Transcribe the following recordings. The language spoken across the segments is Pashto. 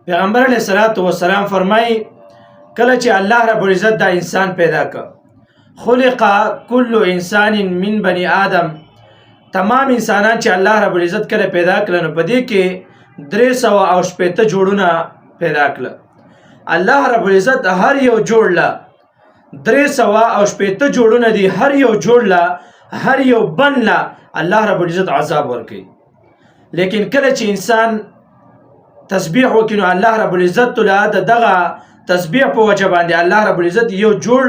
پیغمبر علیه الصلاۃ والسلام فرمایي کله چې الله رب العزت دا انسان پیدا کړ، خلق کل انسان من بني آدم، تمام انسانان چې الله رب العزت کله پیدا کړل نو په دې کې 360 جوړونه پیدا کړل. الله رب العزت هر یو جوړ له 360 جوړونه دي، هر یو جوړ له هر یو بن له الله رب العزت عذاب ورکوي. لیکن کله چې انسان تسبیح وکړي نو الله رب العزت له دغه تسبیح په وجه باندې الله رب العزت یو جوړ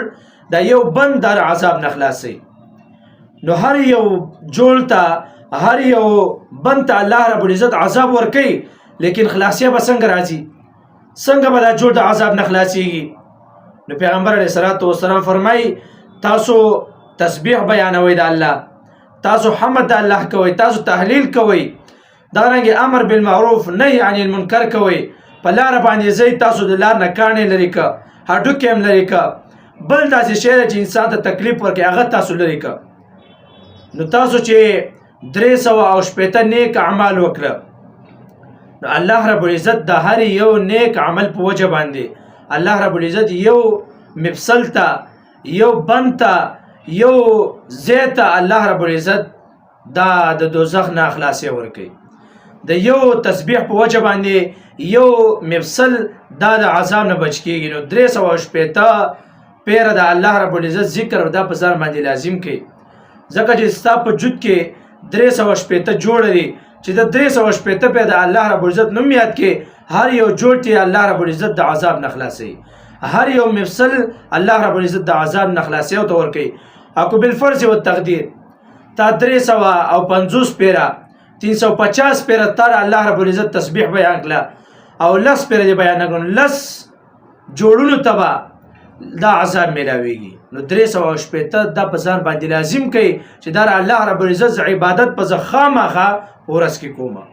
د یو بند در عذاب نه خلاصي. نو هر یو جوړ ته هر یو بند ته الله رب العزت عذاب ورکوي، لیکن خلاصیه به څنګه راځي؟ څنګه به دا جوړ د عذاب نه خلاصيږي؟ نو پیغمبر علیه الصلاۃ والسلام فرمایي تاسو تسبیح بیانوي د الله، تاسو حمد د الله کوئ، تاسو تهلیل کوئ، دارنګه امر بالمعروف نهي عن المنکر کوئ، په لار باندې ځئ، تاسو د لار نه کاڼې لرې که، هډوکې هم لرې که، بل داسې شی دی چې انسان ته تکلیف ورکوي هغه تاسو لرې که. نو تاسو چې 360 نیک اعمال وکړه نو الله رب العزت د هر یو نیک عمل په وجه باندې الله رب العزت یو مفصل ته، یو بند ته، یو ځای ته الله رب العزت دا د دوزخ نه خلاصي ورکوي. د یو تسبیح په وجه باندې یو مفصل دا د عذاب نه بچ کیږي. نو 360 پیره د الله رب العزت ذکر دا په ځان باندې لازم کړي، ځکه چې ستا په جود کې 360 جوړ دي چې د 360 په د الله رب العزت نوم یاد کې هر یو جوړ ته الله رب العزت د عذاب نه خلاصي، هر یو مفصل الله رب العزت د عذاب نه خلاصي او تور کوي. اكو بالفرض والتقدير تا 350 پیره 350 پیره تر الله رب العزت تسبیح بیان کړه او لس پیره بیان کړه، لس جوړونو تبا دا عذاب ملاويږي. نو 360 دا په ځان باندې لازم کوي چې دا الله رب العزت عبادت په ځخامه ورس کې کومه.